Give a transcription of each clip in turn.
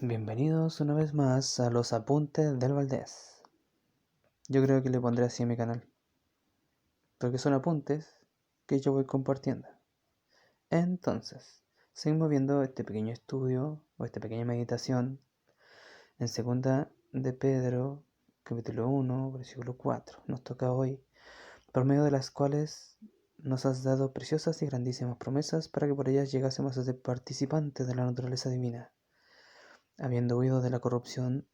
Bienvenidos una vez más a los apuntes del Valdés. Yo creo que le pondré así a mi canal, porque son apuntes que yo voy compartiendo. Entonces, seguimos viendo este pequeño estudio o esta pequeña meditación en segunda de Pedro, capítulo 1, versículo 4. Nos toca hoy, por medio de las cuales nos has dado preciosas y grandísimas promesas para que por ellas llegásemos a ser participantes de la naturaleza divina, habiendo huido de la corrupción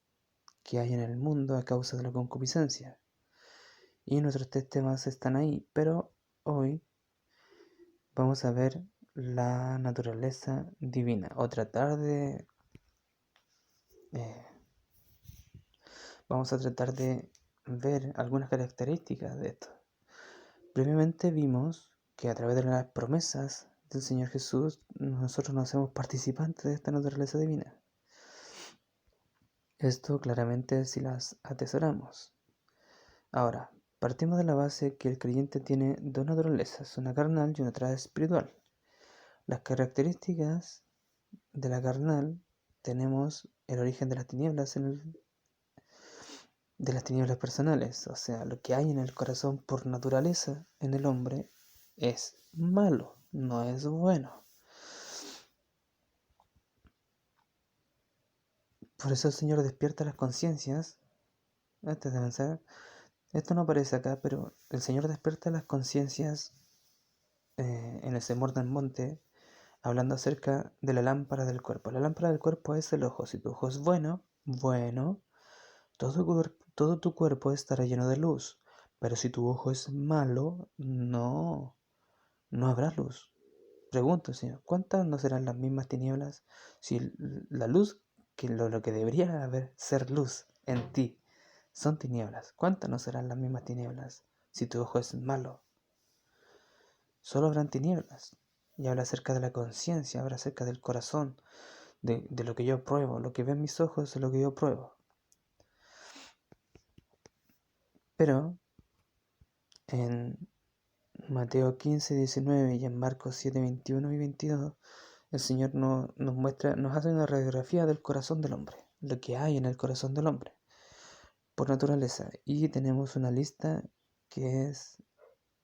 que hay en el mundo a causa de la concupiscencia. Y nuestros tres temas están ahí, pero hoy vamos a ver la naturaleza divina o vamos a tratar de ver algunas características de esto. Previamente vimos que a través de las promesas del Señor Jesús nosotros nos hacemos participantes de esta naturaleza divina. Esto claramente si las atesoramos. Ahora, partimos de la base que el creyente tiene dos naturalezas, una carnal y otra espiritual. Las características de la carnal tenemos el origen de las tinieblas de las tinieblas personales, o sea, lo que hay en el corazón por naturaleza en el hombre es malo, no es bueno. Por eso el Señor despierta las conciencias. Antes de avanzar, esto no aparece acá, pero el Señor despierta las conciencias en el Sermón del Monte, hablando acerca de la lámpara del cuerpo. La lámpara del cuerpo es el ojo. Si tu ojo es bueno, todo tu cuerpo estará lleno de luz. Pero si tu ojo es malo, no habrá luz. Pregunto, Señor, ¿cuántas no serán las mismas tinieblas si la luz, que lo que debería haber ser luz en ti, son tinieblas? ¿Cuántas no serán las mismas tinieblas si tu ojo es malo? Solo habrán tinieblas. Y habla acerca de la conciencia, habla acerca del corazón, de lo que yo pruebo. Lo que ven mis ojos es lo que yo pruebo. Pero en Mateo 15, 19 y en Marcos 7, 21 y 22, el Señor nos hace una radiografía del corazón del hombre, lo que hay en el corazón del hombre, por naturaleza. Y tenemos una lista que es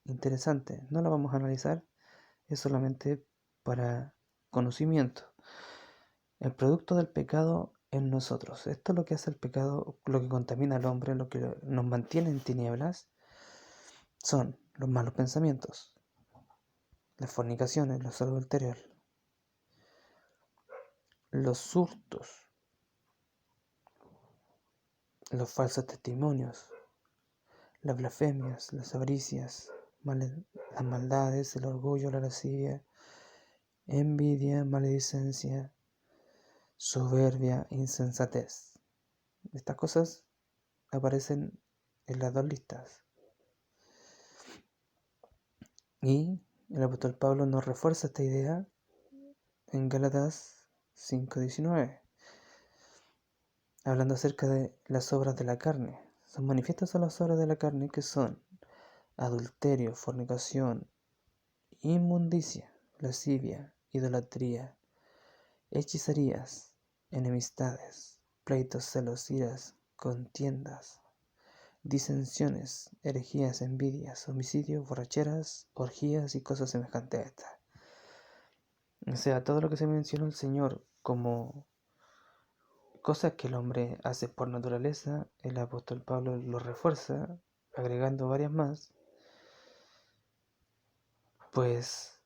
interesante. No la vamos a analizar, es solamente para conocimiento. El producto del pecado en nosotros. Esto es lo que hace el pecado, lo que contamina al hombre, lo que nos mantiene en tinieblas, son los malos pensamientos, las fornicaciones, los adulterios, los hurtos, los falsos testimonios, las blasfemias, las avaricias, las maldades, el orgullo, la lascivia, envidia, maledicencia, soberbia, insensatez. Estas cosas aparecen en las dos listas. Y el apóstol Pablo nos refuerza esta idea en Gálatas 5:19, hablando acerca de las obras de la carne. Son manifiestas son las obras de la carne, que son adulterio, fornicación, inmundicia, lascivia, idolatría, hechicerías, enemistades, pleitos, celos, iras, contiendas, disensiones, herejías, envidias, homicidios, borracheras, orgías y cosas semejantes a estas. O sea, todo lo que se mencionó el Señor como cosas que el hombre hace por naturaleza, el apóstol Pablo lo refuerza, agregando varias más, pues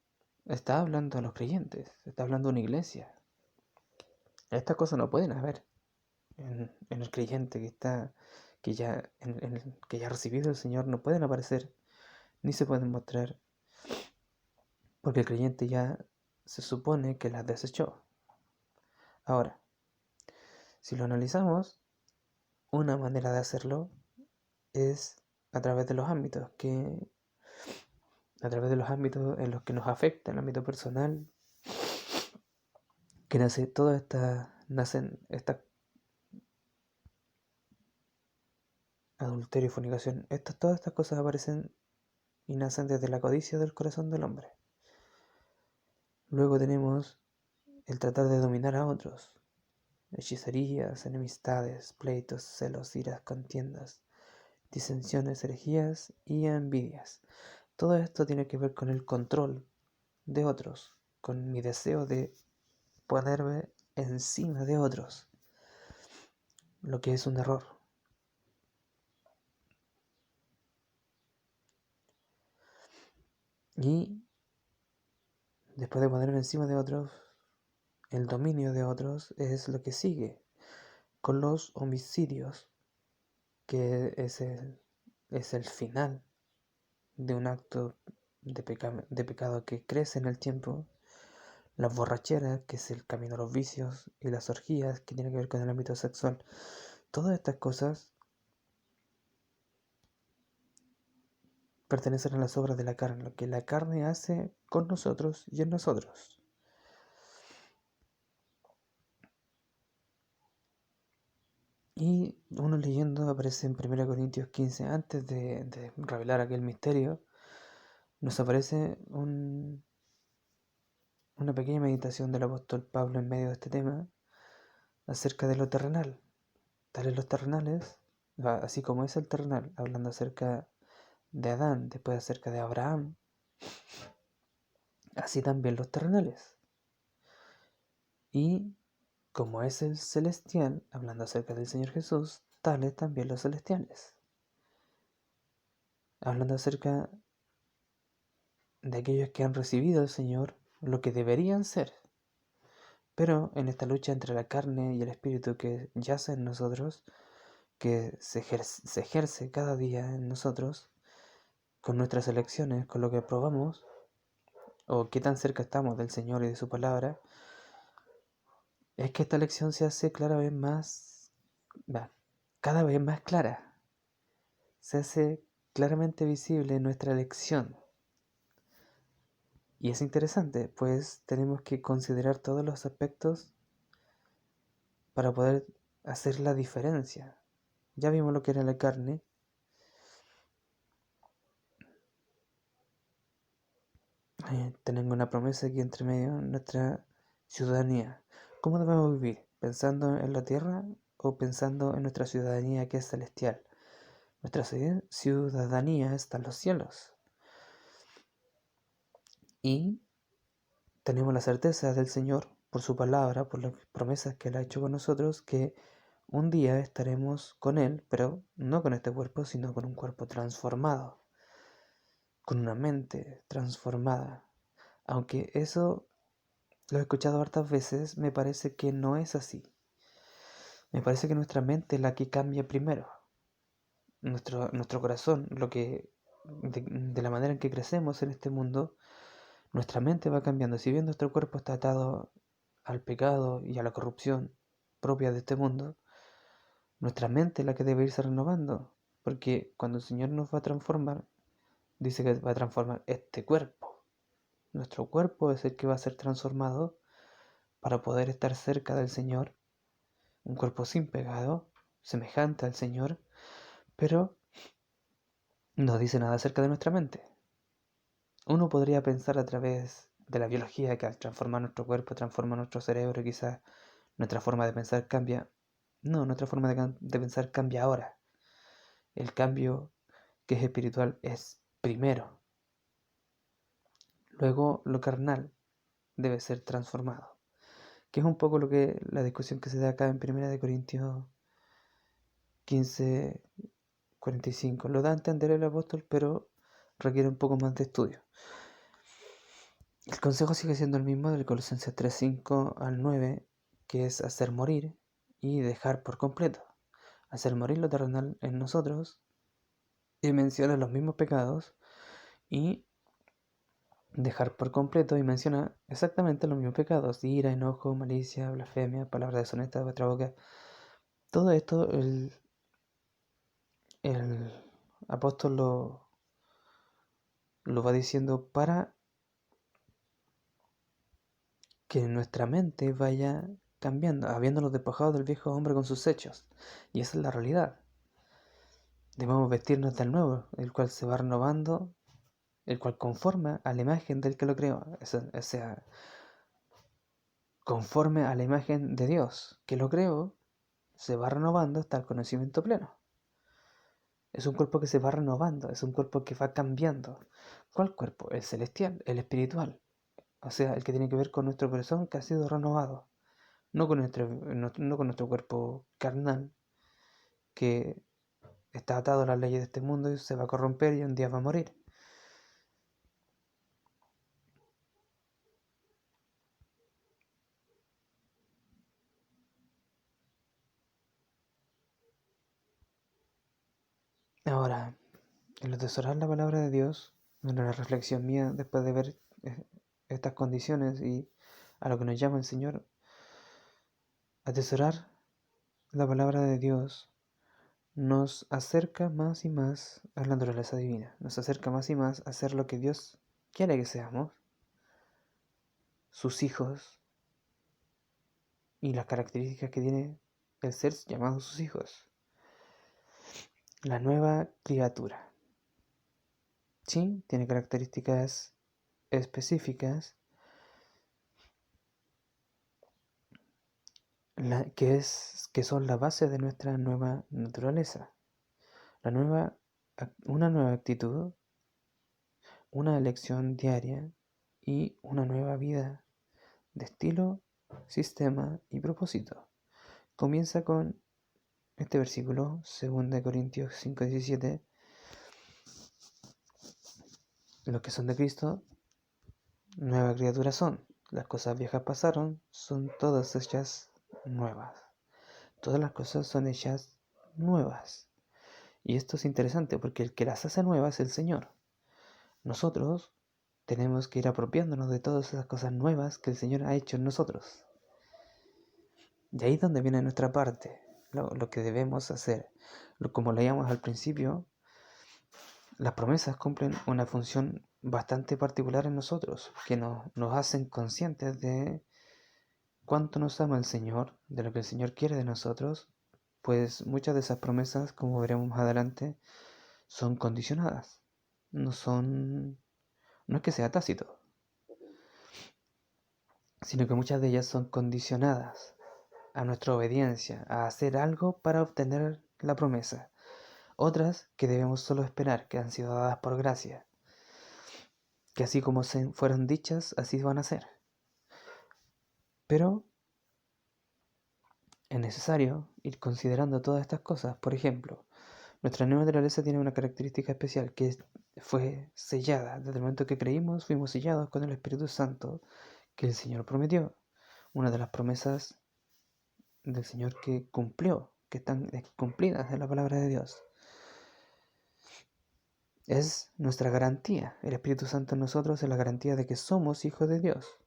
está hablando a los creyentes, está hablando a una iglesia. Estas cosas no pueden haber en el creyente que ya ha recibido el Señor, no pueden aparecer ni se pueden mostrar, porque el creyente ya se supone que las desechó. Ahora, si lo analizamos, una manera de hacerlo es a través de los ámbitos en los que nos afecta, el ámbito personal, que nacen esta adulterio y fornicación. Todas estas cosas aparecen y nacen desde la codicia del corazón del hombre. Luego tenemos el tratar de dominar a otros, hechicerías, enemistades, pleitos, celos, iras, contiendas, disensiones, herejías y envidias. Todo esto tiene que ver con el control de otros, con mi deseo de ponerme encima de otros, lo que es un error. Y después de ponerme encima de otros, el dominio de otros es lo que sigue con los homicidios, que es el final de un acto de pecado que crece en el tiempo. Las borracheras, que es el camino a los vicios, y las orgías, que tiene que ver con el ámbito sexual. Todas estas cosas pertenecen a las obras de la carne, lo que la carne hace con nosotros y en nosotros. Y uno leyendo aparece en 1 Corintios 15, antes de revelar aquel misterio, nos aparece una pequeña meditación del apóstol Pablo en medio de este tema acerca de lo terrenal. Tales los terrenales, así como es el terrenal, hablando acerca de Adán, después acerca de Abraham, así también los terrenales. Y como es el celestial, hablando acerca del Señor Jesús, tales también los celestiales. Hablando acerca de aquellos que han recibido al Señor lo que deberían ser. Pero en esta lucha entre la carne y el espíritu que yace en nosotros, que se ejerce cada día en nosotros, con nuestras elecciones, con lo que probamos, o qué tan cerca estamos del Señor y de su palabra, es que esta elección se hace cada vez más clara. Se hace claramente visible nuestra elección. Y es interesante, pues tenemos que considerar todos los aspectos para poder hacer la diferencia. Ya vimos lo que era la carne. Tenemos una promesa aquí entre medio, nuestra ciudadanía. ¿Cómo debemos vivir? ¿Pensando en la tierra o pensando en nuestra ciudadanía que es celestial? Nuestra ciudadanía está en los cielos. Y tenemos la certeza del Señor, por su palabra, por las promesas que Él ha hecho con nosotros, que un día estaremos con Él, pero no con este cuerpo, sino con un cuerpo transformado, con una mente transformada. Aunque eso lo he escuchado hartas veces, me parece que no es así. Me parece que nuestra mente es la que cambia primero. Nuestro corazón, de la manera en que crecemos en este mundo, nuestra mente va cambiando. Si bien nuestro cuerpo está atado al pecado y a la corrupción propia de este mundo, nuestra mente es la que debe irse renovando. Porque cuando el Señor nos va a transformar, dice que va a transformar este cuerpo. Nuestro cuerpo es el que va a ser transformado para poder estar cerca del Señor. Un cuerpo sin pecado, semejante al Señor, pero no dice nada acerca de nuestra mente. Uno podría pensar a través de la biología que al transformar nuestro cuerpo transforma nuestro cerebro y quizás nuestra forma de pensar cambia. No, nuestra forma de pensar cambia ahora. El cambio que es espiritual es primero. Luego lo carnal debe ser transformado. Que es un poco la discusión que se da acá en 1 Corintios 15, 45. Lo da a entender el apóstol, pero requiere un poco más de estudio. El consejo sigue siendo el mismo del Colosenses 3, 5 al 9, que es hacer morir y dejar por completo. Hacer morir lo terrenal en nosotros, y menciona los mismos pecados, y dejar por completo, y menciona exactamente los mismos pecados: ira, enojo, malicia, blasfemia, palabras deshonestas de vuestra boca. Todo esto el apóstol lo va diciendo para que nuestra mente vaya cambiando, habiéndonos despojado del viejo hombre con sus hechos. Y esa es la realidad. Debemos vestirnos del nuevo, el cual se va renovando, el cual conforma a la imagen del que lo creó. O sea, conforme a la imagen de Dios, que lo creó, se va renovando hasta el conocimiento pleno. Es un cuerpo que se va renovando, es un cuerpo que va cambiando. ¿Cuál cuerpo? El celestial, el espiritual. O sea, el que tiene que ver con nuestro corazón que ha sido renovado. No con nuestro cuerpo carnal, que está atado a las leyes de este mundo y se va a corromper y un día va a morir. Ahora, el atesorar la palabra de Dios, en la reflexión mía después de ver estas condiciones y a lo que nos llama el Señor, atesorar la palabra de Dios nos acerca más y más a la naturaleza divina, nos acerca más y más a ser lo que Dios quiere que seamos, sus hijos, y las características que tiene el ser llamado sus hijos. La nueva criatura. Sí, tiene características específicas que son la base de nuestra nueva naturaleza. Una nueva actitud, una elección diaria y una nueva vida de estilo, sistema y propósito. Comienza con este versículo, 2 Corintios 5:17. Los que son de Cristo, nueva criatura son. Las cosas viejas pasaron, son todas hechas nuevas. Todas las cosas son hechas nuevas. Y esto es interesante porque el que las hace nuevas es el Señor. Nosotros tenemos que ir apropiándonos de todas esas cosas nuevas que el Señor ha hecho en nosotros. Y ahí es donde viene nuestra parte, lo que debemos hacer. Como leíamos al principio, las promesas cumplen una función bastante particular en nosotros, que nos hacen conscientes de cuánto nos ama el Señor, de lo que el Señor quiere de nosotros, pues muchas de esas promesas, como veremos más adelante, son condicionadas. No es que sea tácito, sino que muchas de ellas son condicionadas a nuestra obediencia, a hacer algo para obtener la promesa. Otras que debemos solo esperar, que han sido dadas por gracia, que así como fueron dichas, así van a ser. Pero es necesario ir considerando todas estas cosas. Por ejemplo, nuestra nueva naturaleza tiene una característica especial que fue sellada. Desde el momento que creímos, fuimos sellados con el Espíritu Santo que el Señor prometió. Una de las promesas del Señor que cumplió, que están cumplidas en la palabra de Dios. Es nuestra garantía. El Espíritu Santo en nosotros es la garantía de que somos hijos de Dios.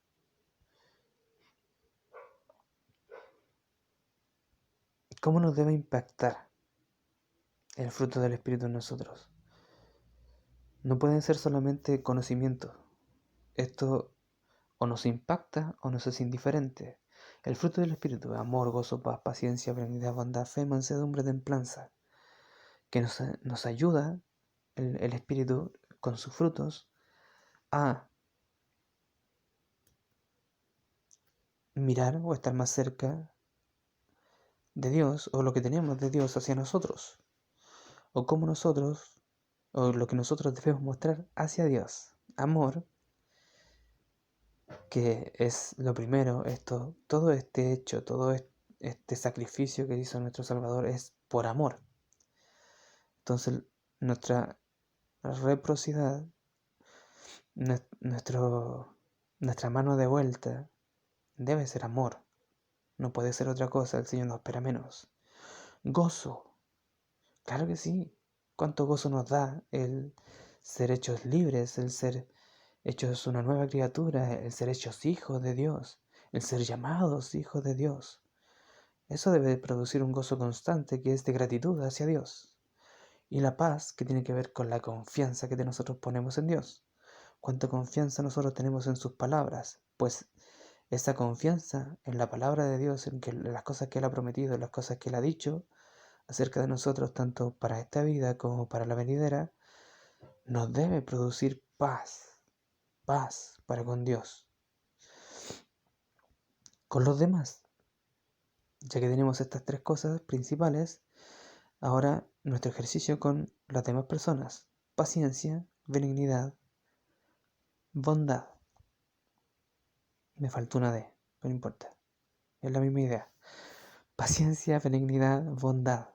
¿Cómo nos debe impactar el fruto del Espíritu en nosotros? No pueden ser solamente conocimiento. Esto o nos impacta o nos es indiferente. El fruto del Espíritu, amor, gozo, paz, paciencia, benignidad, bondad, fe, mansedumbre, templanza, que nos ayuda el Espíritu con sus frutos a mirar o estar más cerca de Dios, o lo que tenemos de Dios hacia nosotros, o cómo nosotros, o lo que nosotros debemos mostrar hacia Dios. Amor, que es lo primero, todo este hecho, todo este sacrificio que hizo nuestro Salvador es por amor. Entonces, nuestra reciprocidad, nuestra mano de vuelta, debe ser amor. No puede ser otra cosa, el Señor no espera menos. Gozo, claro que sí. ¿Cuánto gozo nos da el ser hechos libres, el ser hechos una nueva criatura, el ser hechos hijos de Dios, el ser llamados hijos de Dios? Eso debe producir un gozo constante que es de gratitud hacia Dios. Y la paz, que tiene que ver con la confianza que nosotros ponemos en Dios. Cuánta confianza nosotros tenemos en sus palabras, pues esa confianza en la palabra de Dios, en las cosas que Él ha prometido, en las cosas que Él ha dicho acerca de nosotros, tanto para esta vida como para la venidera, nos debe producir paz para con Dios. con los demás. Ya que tenemos estas tres cosas principales, ahora nuestro ejercicio con las demás personas: paciencia, benignidad, bondad. Me faltó una D, pero no importa, es la misma idea. Paciencia, benignidad, bondad.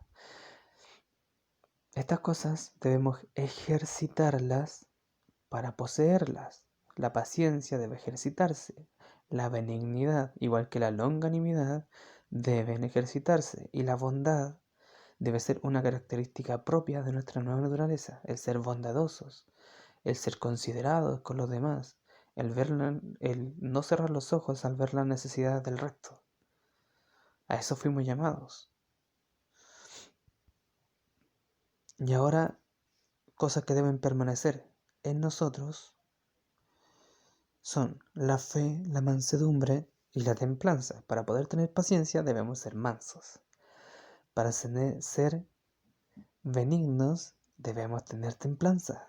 Estas cosas debemos ejercitarlas para poseerlas. La paciencia debe ejercitarse. La benignidad, igual que la longanimidad, deben ejercitarse. Y la bondad debe ser una característica propia de nuestra nueva naturaleza. El ser bondadosos, el ser considerados con los demás, el no cerrar los ojos al ver las necesidades del resto. A eso fuimos llamados. Y ahora, cosas que deben permanecer en nosotros son la fe, la mansedumbre y la templanza. Para poder tener paciencia debemos ser mansos. Para ser benignos debemos tener templanza.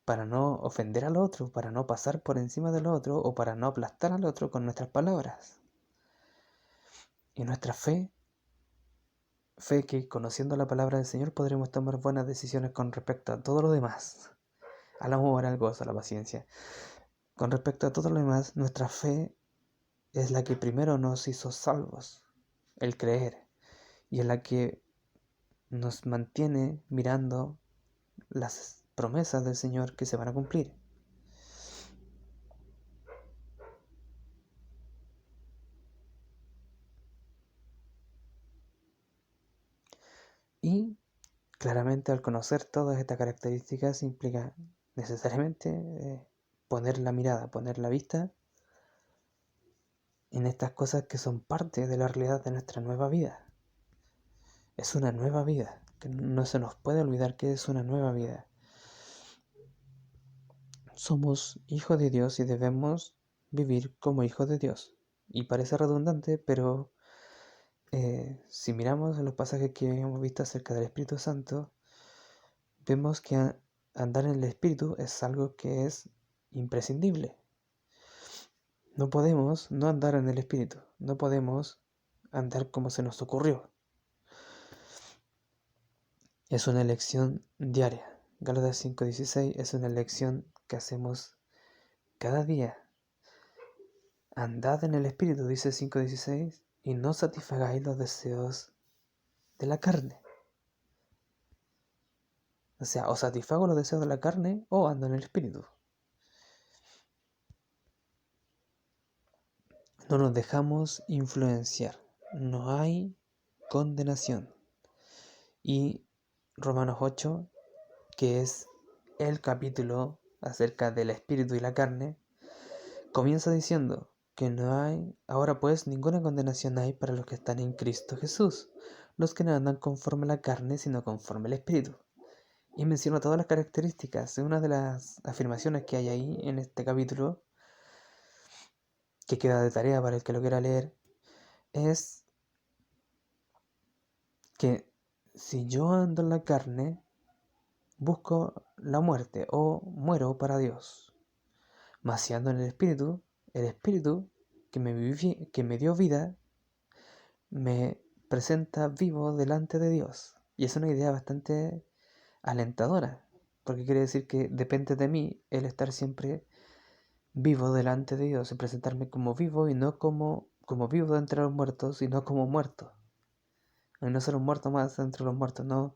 Para no ofender al otro, para no pasar por encima del otro o para no aplastar al otro con nuestras palabras. Y nuestra fe que conociendo la palabra del Señor podremos tomar buenas decisiones con respecto a todo lo demás. Al amor, al gozo, a la paciencia. Con respecto a todo lo demás, nuestra fe es la que primero nos hizo salvos, el creer, y es la que nos mantiene mirando las promesas del Señor que se van a cumplir. Y claramente al conocer todas estas características implica necesariamente poner la mirada, poner la vista en estas cosas que son parte de la realidad de nuestra nueva vida. Es una nueva vida, que no se nos puede olvidar que es una nueva vida. Somos hijos de Dios y debemos vivir como hijos de Dios. Y parece redundante, pero si miramos en los pasajes que hemos visto acerca del Espíritu Santo, vemos que andar en el Espíritu es algo que es imprescindible. No podemos no andar en el Espíritu, no podemos andar como se nos ocurrió. Es una elección diaria. Gálatas 5:16 es una elección que hacemos cada día. Andad en el Espíritu, dice 5:16, y no satisfagáis los deseos de la carne. O sea, o satisfago los deseos de la carne o ando en el Espíritu. No nos dejamos influenciar. No hay condenación. Y Romanos 8, que es el capítulo acerca del Espíritu y la carne, comienza diciendo que no hay, ahora pues, ninguna condenación hay para los que están en Cristo Jesús, los que no andan conforme a la carne, sino conforme al Espíritu. Y menciona todas las características. Una de las afirmaciones que hay ahí en este capítulo, que queda de tarea para el que lo quiera leer, es que si yo ando en la carne, busco la muerte o muero para Dios. Mas si ando en el Espíritu que me dio vida, me presenta vivo delante de Dios. Y es una idea bastante alentadora, porque quiere decir que depende de mí el estar siempre vivo delante de Dios, y presentarme como vivo y no como vivo de entre los muertos y no como muerto. Y no ser un muerto más entre los muertos, no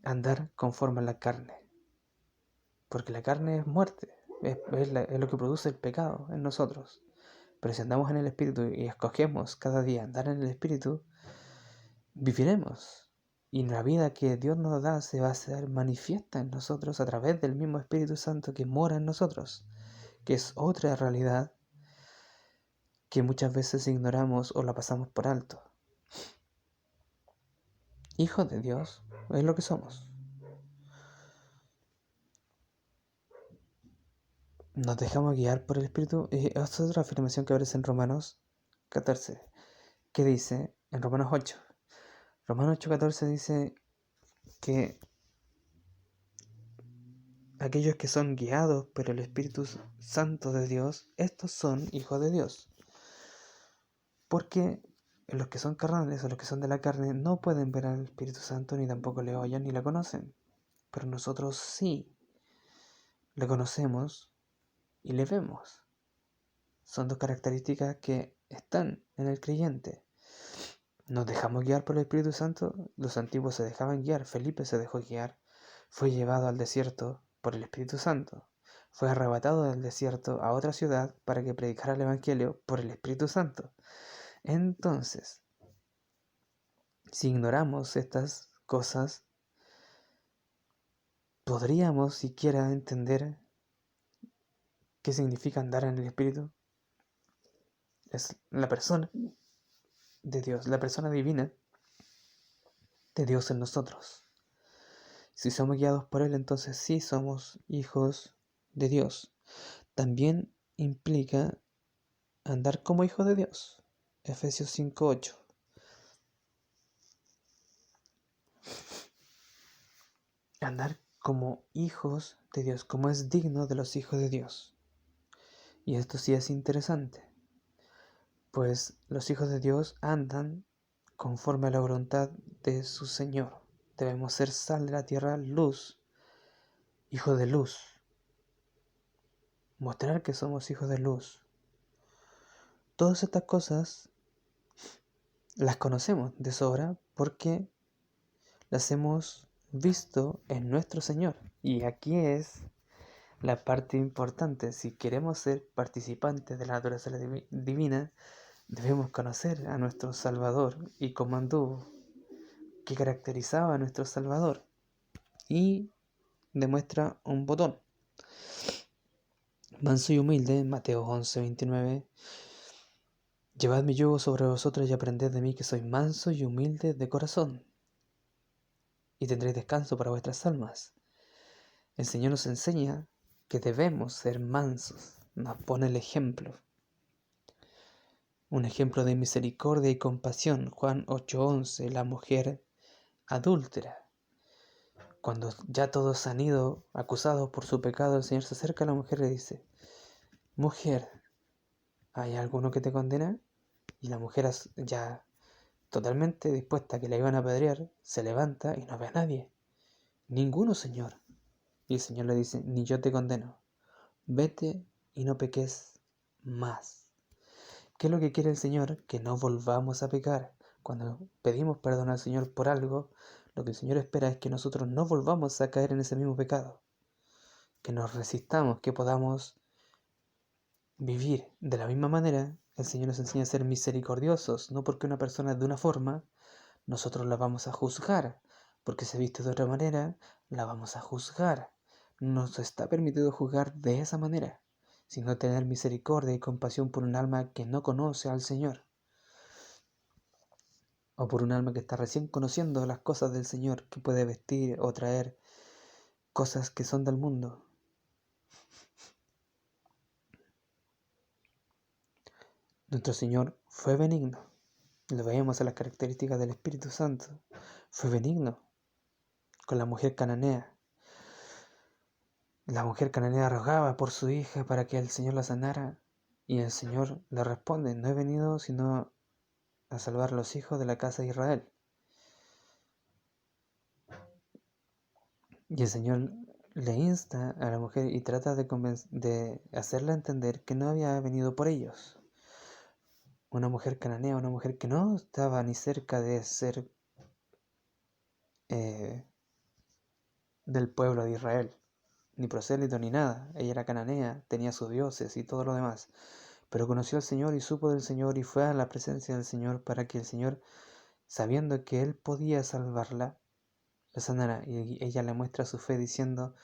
andar conforme a la carne. Porque la carne es muerte, es lo que produce el pecado en nosotros. Pero si andamos en el Espíritu y escogemos cada día andar en el Espíritu, viviremos. Y la vida que Dios nos da se va a hacer manifiesta en nosotros a través del mismo Espíritu Santo que mora en nosotros, que es otra realidad que muchas veces ignoramos o la pasamos por alto. Hijos de Dios es lo que somos. Nos dejamos guiar por el Espíritu. Y esta es otra afirmación que aparece en Romanos 14, que dice, en Romanos 8. Romanos 8:14 dice que aquellos que son guiados por el Espíritu Santo de Dios, estos son hijos de Dios. Porque los que son carnales o los que son de la carne no pueden ver al Espíritu Santo, ni tampoco le oyen ni la conocen. Pero nosotros sí le conocemos y le vemos. Son dos características que están en el creyente. Nos dejamos guiar por el Espíritu Santo. Los antiguos se dejaban guiar. Felipe se dejó guiar. Fue llevado al desierto por el Espíritu Santo. Fue arrebatado del desierto a otra ciudad para que predicara el Evangelio por el Espíritu Santo. Entonces, si ignoramos estas cosas, ¿podríamos siquiera entender qué significa andar en el Espíritu? Es la persona de Dios, la persona divina de Dios en nosotros. Si somos guiados por Él, entonces sí somos hijos de Dios. También implica andar como hijos de Dios. Efesios 5:8. Andar como hijos de Dios, como es digno de los hijos de Dios. Y esto sí es interesante, pues los hijos de Dios andan conforme a la voluntad de su Señor. Debemos ser sal de la tierra, luz, hijos de luz. Mostrar que somos hijos de luz. Todas estas cosas las conocemos de sobra porque las hemos visto en nuestro Señor. Y aquí es la parte importante. Si queremos ser participantes de la naturaleza divina, debemos conocer a nuestro Salvador y cómo anduvo, qué caracterizaba a nuestro Salvador. Y demuestra un botón. Manso y humilde, Mateo 11:29. Llevad mi yugo sobre vosotros y aprended de mí, que soy manso y humilde de corazón, y tendréis descanso para vuestras almas. El Señor nos enseña que debemos ser mansos, nos pone el ejemplo. Un ejemplo de misericordia y compasión, Juan 8:11, la mujer adúltera. Cuando ya todos han ido acusados por su pecado, el Señor se acerca a la mujer y le dice: mujer, ¿hay alguno que te condena? Y la mujer, ya totalmente dispuesta a que la iban a apedrear, se levanta y no ve a nadie. Ninguno, Señor. Y el Señor le dice: ni yo te condeno. Vete y no peques más. ¿Qué es lo que quiere el Señor? Que no volvamos a pecar. Cuando pedimos perdón al Señor por algo, lo que el Señor espera es que nosotros no volvamos a caer en ese mismo pecado. Que nos resistamos, que podamos vivir de la misma manera. El Señor nos enseña a ser misericordiosos, no porque una persona es de una forma, nosotros la vamos a juzgar, porque se viste de otra manera, la vamos a juzgar. Nos está permitido juzgar de esa manera, sino tener misericordia y compasión por un alma que no conoce al Señor, o por un alma que está recién conociendo las cosas del Señor, que puede vestir o traer cosas que son del mundo. Nuestro Señor fue benigno. Lo veíamos en las características del Espíritu Santo. Fue benigno con la mujer cananea. La mujer cananea rogaba por su hija para que el Señor la sanara, y el Señor le responde: no he venido sino a salvar a los hijos de la casa de Israel. Y el Señor le insta a la mujer y trata de hacerla entender que no había venido por ellos. Una mujer cananea, una mujer que no estaba ni cerca de ser del pueblo de Israel, ni prosélito ni nada. Ella era cananea, tenía sus dioses y todo lo demás, pero conoció al Señor y supo del Señor y fue a la presencia del Señor para que el Señor, sabiendo que Él podía salvarla, la sanara. Y ella le muestra su fe diciendo: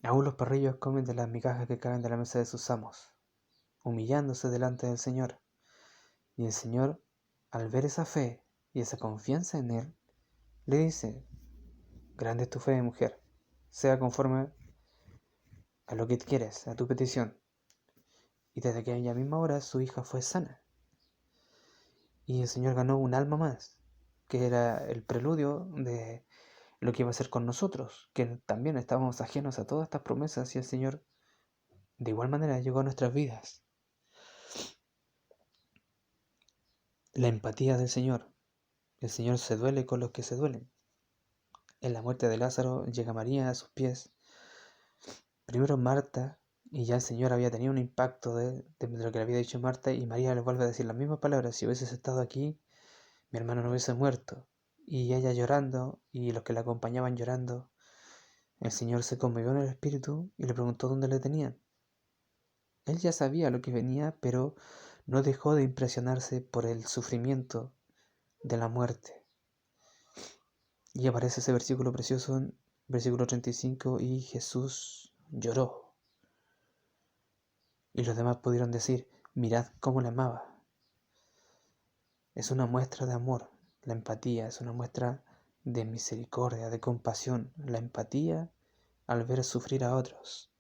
aún los perrillos comen de las migajas que caen de la mesa de sus amos, humillándose delante del Señor. Y el Señor, al ver esa fe y esa confianza en Él, le dice: grande es tu fe, mujer, sea conforme a lo que quieres, a tu petición. Y desde aquella misma hora su hija fue sana. Y el Señor ganó un alma más, que era el preludio de lo que iba a hacer con nosotros, que también estábamos ajenos a todas estas promesas, y el Señor de igual manera llegó a nuestras vidas. la empatía del Señor. El Señor se duele con los que se duelen. En la muerte de Lázaro llega María a sus pies. Primero Marta, y ya el Señor había tenido un impacto de lo que le había dicho Marta, y María le vuelve a decir las mismas palabras: si hubieses estado aquí, mi hermano no hubiese muerto. Y ella llorando, y los que la acompañaban llorando, el Señor se conmovió en el espíritu y le preguntó dónde le tenían. Él ya sabía lo que venía, pero no dejó de impresionarse por el sufrimiento de la muerte. Y aparece ese versículo precioso en versículo 35, y Jesús lloró. Y los demás pudieron decir: mirad cómo la amaba. Es una muestra de amor. La empatía es una muestra de misericordia, de compasión. La empatía al ver sufrir a otros.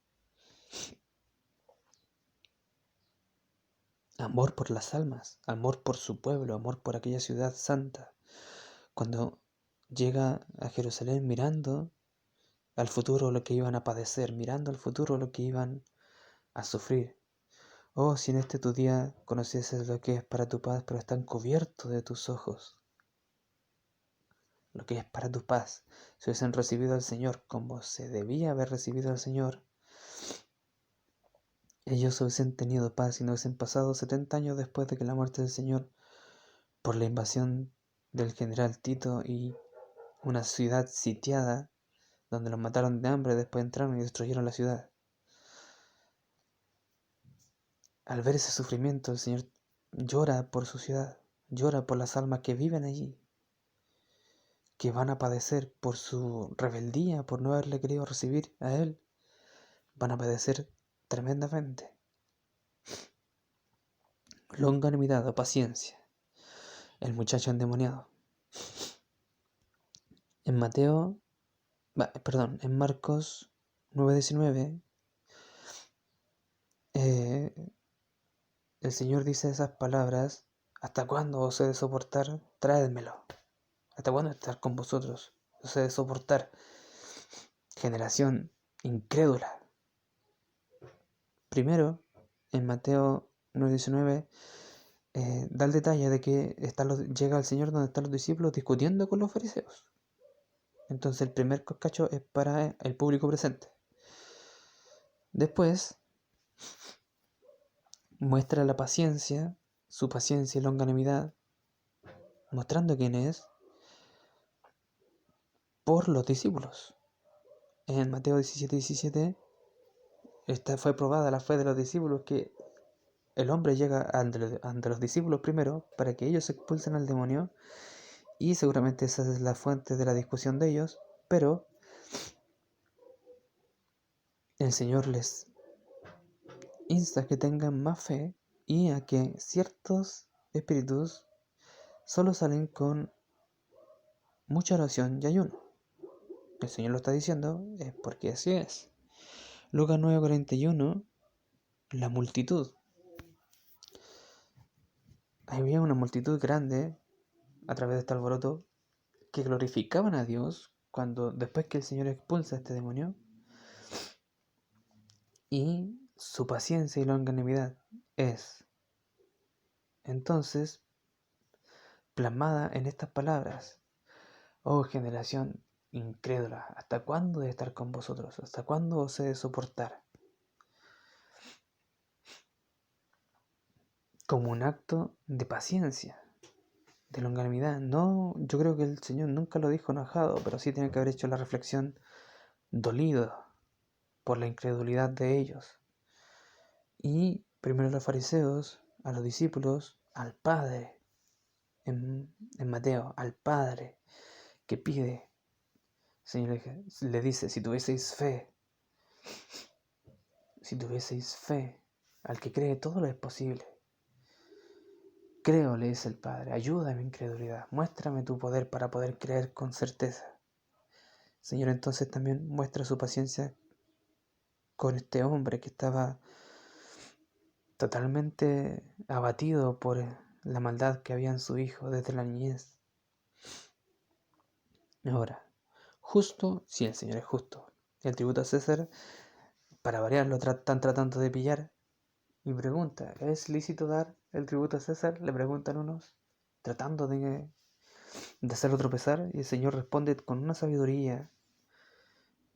Amor por las almas, amor por su pueblo, amor por aquella ciudad santa. Cuando llega a Jerusalén mirando al futuro lo que iban a padecer, mirando al futuro lo que iban a sufrir. Oh, si en este tu día conocieses lo que es para tu paz, pero están cubiertos de tus ojos. Lo que es para tu paz. Si hubiesen recibido al Señor como se debía haber recibido al Señor, ellos hubiesen tenido paz y no hubiesen pasado 70 años después de que la muerte del Señor, por la invasión del general Tito y una ciudad sitiada, donde los mataron de hambre, después entraron y destruyeron la ciudad. Al ver ese sufrimiento, el Señor llora por su ciudad, llora por las almas que viven allí, que van a padecer por su rebeldía, por no haberle querido recibir a Él. Van a padecer tremendamente. Longanimidad o paciencia. El muchacho endemoniado. En en Marcos 9:19, el Señor dice esas palabras: ¿hasta cuándo os he de soportar? Traédmelo. ¿Hasta cuándo estar con vosotros? Os he de soportar. Generación incrédula. Primero, en Mateo 9:19, da el detalle de que llega el Señor donde están los discípulos discutiendo con los fariseos. Entonces el primer cacho es para el público presente. Después muestra la paciencia, su paciencia y longanimidad, mostrando quién es por los discípulos. En Mateo 17:17 fue probada la fe de los discípulos, que el hombre llega ante los discípulos primero para que ellos expulsen al demonio, y seguramente esa es la fuente de la discusión de ellos, pero el Señor les insta a que tengan más fe y a que ciertos espíritus solo salen con mucha oración y ayuno. El Señor lo está diciendo, es porque así es. Lucas 9:41, la multitud. Había una multitud grande a través de este alboroto que glorificaban a Dios después que el Señor expulsa a este demonio, y su paciencia y longanimidad es entonces plasmada en estas palabras: oh generación incrédula, ¿hasta cuándo de estar con vosotros? ¿Hasta cuándo os he de soportar? Como un acto de paciencia, de longanimidad. No, yo creo que el Señor nunca lo dijo enojado, pero sí tiene que haber hecho la reflexión dolido por la incredulidad de ellos. Y primero a los fariseos, a los discípulos, al Padre, en Mateo, al Padre, que pide. El Señor le dice: si tuvieseis fe, al que cree todo lo es posible. Creo, le dice el Padre, ayuda a mi incredulidad, muéstrame tu poder para poder creer con certeza. El Señor entonces también muestra su paciencia con este hombre que estaba totalmente abatido por la maldad que había en su hijo desde la niñez. Ahora, justo, sí, el Señor es justo. El tributo a César, para variar, lo están tratando de pillar y pregunta: ¿es lícito dar el tributo a César? Le preguntan unos. tratando de hacerlo tropezar, y el Señor responde con una sabiduría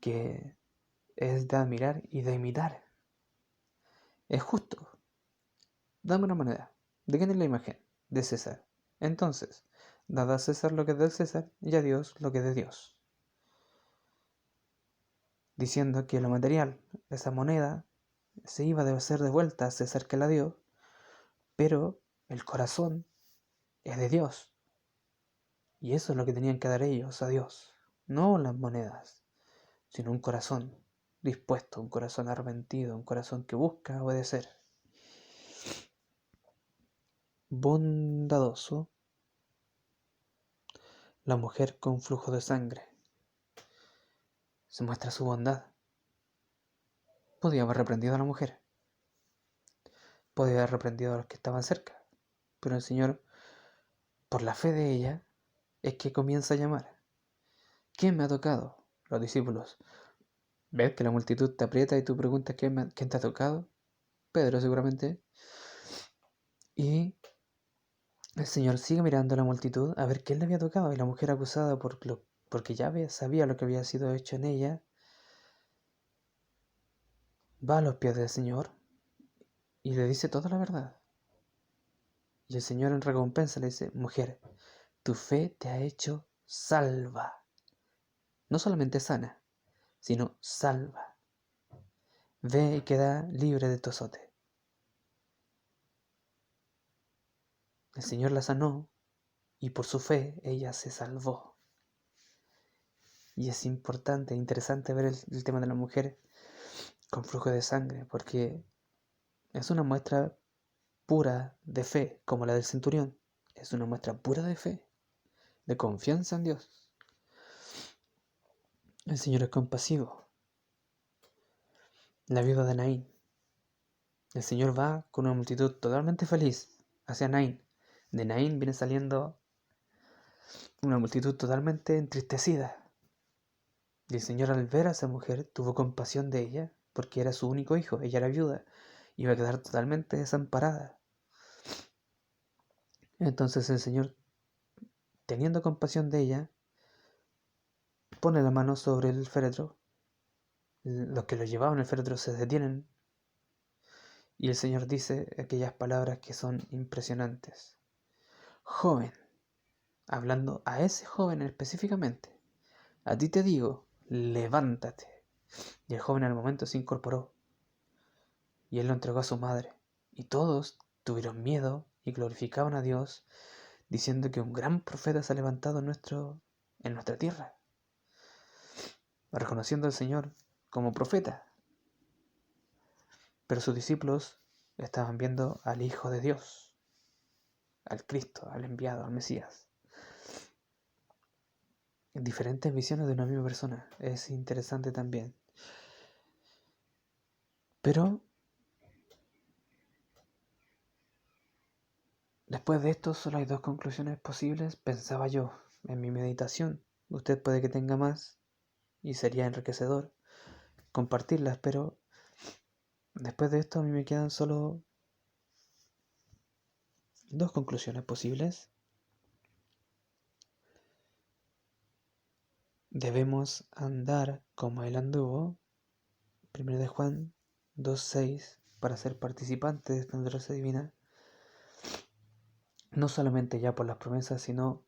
que es de admirar y de imitar. Es justo. Dame una moneda. ¿De quién es la imagen? De César. Entonces, dad a César lo que es del César y a Dios lo que es de Dios. Diciendo que lo material, esa moneda, se iba a ser devuelta a César que la dio, pero el corazón es de Dios. Y eso es lo que tenían que dar ellos a Dios. No las monedas, sino un corazón dispuesto, un corazón arrepentido, un corazón que busca obedecer. Bondadoso. La mujer con flujo de sangre. Se muestra su bondad. Podía haber reprendido a la mujer. Podía haber reprendido a los que estaban cerca. Pero el Señor, por la fe de ella, es que comienza a llamar. ¿Quién me ha tocado? Los discípulos. ¿Ves que la multitud te aprieta y tú preguntas quién te ha tocado? Pedro seguramente. Y el Señor sigue mirando a la multitud a ver quién le había tocado. Y la mujer acusada porque ya sabía lo que había sido hecho en ella, va a los pies del Señor y le dice toda la verdad. Y el Señor en recompensa le dice: mujer, tu fe te ha hecho salva. No solamente sana, sino salva. Ve y queda libre de tu azote. El Señor la sanó y por su fe ella se salvó. Y es importante, interesante ver el tema de la mujer con flujo de sangre, porque es una muestra pura de fe, como la del centurión. Es una muestra pura de fe, de confianza en Dios. El Señor es compasivo. La viuda de Naín. El Señor va con una multitud totalmente feliz hacia Naín. De Naín viene saliendo una multitud totalmente entristecida. Y el Señor, al ver a esa mujer, tuvo compasión de ella, porque era su único hijo, ella era viuda, iba a quedar totalmente desamparada. Entonces el Señor, teniendo compasión de ella, pone la mano sobre el féretro. Los que lo llevaban el féretro se detienen. Y el Señor dice aquellas palabras que son impresionantes. Joven, hablando a ese joven específicamente, a ti te digo, levántate. Y el joven al momento se incorporó. Y él lo entregó a su madre. Y todos tuvieron miedo y glorificaban a Dios, diciendo que un gran profeta se ha levantado en nuestra tierra, reconociendo al Señor como profeta. Pero sus discípulos estaban viendo al Hijo de Dios, al Cristo, al enviado, al Mesías. En diferentes visiones de una misma persona. Es interesante también. Pero después de esto solo hay dos conclusiones posibles, pensaba yo en mi meditación. Usted puede que tenga más y sería enriquecedor compartirlas, pero después de esto a mí me quedan solo dos conclusiones posibles. Debemos andar como Él anduvo, 1 de Juan 2:6, para ser participantes de esta naturaleza divina, no solamente ya por las promesas, sino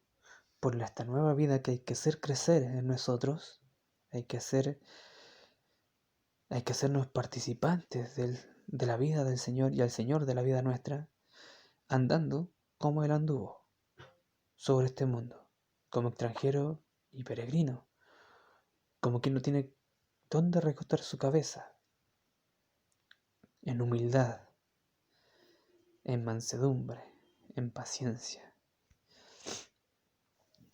por esta nueva vida que hay que hacer crecer en nosotros. Hay que hacernos participantes de la vida del Señor y al Señor de la vida nuestra, andando como Él anduvo sobre este mundo, como extranjero y peregrino, como quien no tiene dónde recostar su cabeza, en humildad, en mansedumbre, en paciencia.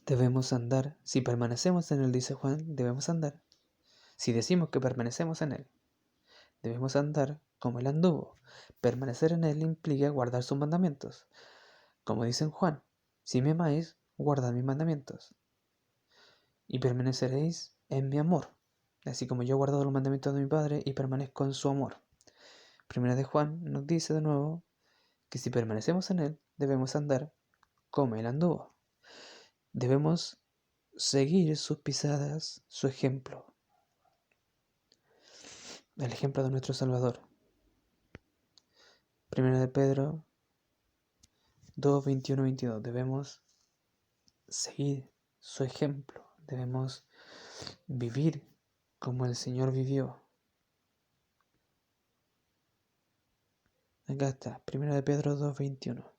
Debemos andar, si permanecemos en Él, dice Juan, debemos andar. Si decimos que permanecemos en Él, debemos andar como Él anduvo. Permanecer en Él implica guardar sus mandamientos. Como dice en Juan, si me amáis, guardad mis mandamientos. Y permaneceréis en mi amor, así como yo he guardado los mandamientos de mi Padre y permanezco en su amor. Primera de Juan nos dice de nuevo que si permanecemos en Él, debemos andar como Él anduvo. Debemos seguir sus pisadas, su ejemplo, el ejemplo de nuestro Salvador. Primera de Pedro 2, 21, 22. Debemos seguir su ejemplo. Debemos vivir como el Señor vivió. Acá está, Primera de Pedro 2, 21.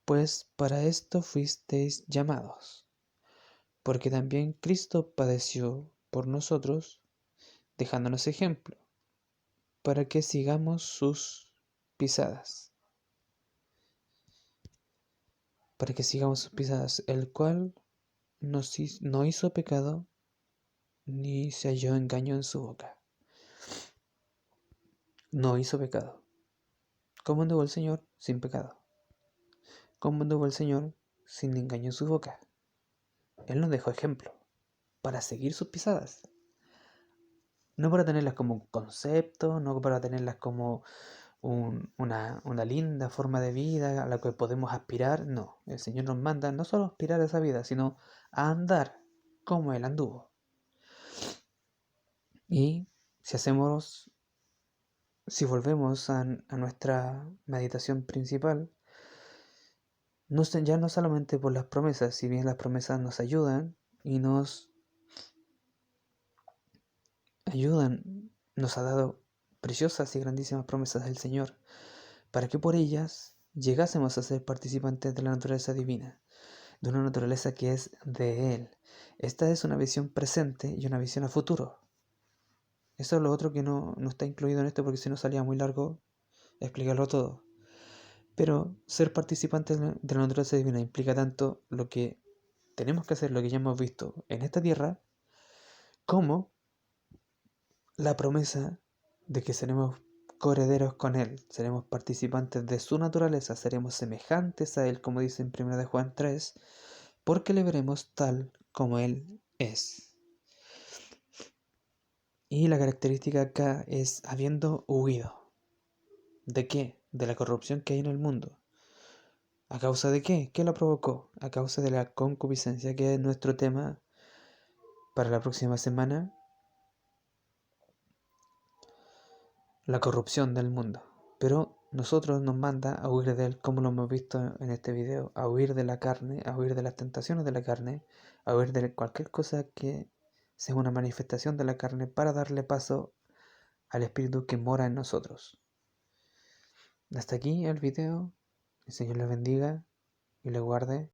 Pues para esto fuisteis llamados, porque también Cristo padeció por nosotros, dejándonos ejemplo, para que sigamos sus pisadas. Para que sigamos sus pisadas, el cual no hizo pecado, ni se halló engaño en su boca. No hizo pecado. ¿Cómo anduvo el Señor? Sin pecado. ¿Cómo anduvo el Señor? Sin engaño en su boca. Él nos dejó ejemplo para seguir sus pisadas. No para tenerlas como un concepto, no para tenerlas como una linda forma de vida a la que podemos aspirar. No, el Señor nos manda no solo a aspirar a esa vida, sino a andar como Él anduvo. Y si volvemos a nuestra meditación principal, ya no solamente por las promesas, si bien las promesas nos ayudan y nos ha dado preciosas y grandísimas promesas del Señor, para que por ellas llegásemos a ser participantes de la naturaleza divina, de una naturaleza que es de Él. Esta es una visión presente y una visión a futuro. Eso es lo otro que no está incluido en esto, porque si no salía muy largo explicarlo todo. Pero ser participantes de la naturaleza divina implica tanto lo que tenemos que hacer, lo que ya hemos visto en esta tierra, como la promesa de que seremos coherederos con Él, seremos participantes de su naturaleza, seremos semejantes a Él, como dice en 1 de Juan 3, porque le veremos tal como Él es. Y la característica acá es habiendo huido. ¿De qué? De la corrupción que hay en el mundo. ¿A causa de qué? ¿Qué la provocó? A causa de la concupiscencia, que es nuestro tema para la próxima semana. La corrupción del mundo. Pero nosotros nos manda a huir de él, como lo hemos visto en este video, a huir de la carne, a huir de las tentaciones de la carne, a huir de cualquier cosa que sea una manifestación de la carne, para darle paso al Espíritu que mora en nosotros. Hasta aquí el video. El Señor les bendiga y les guarde.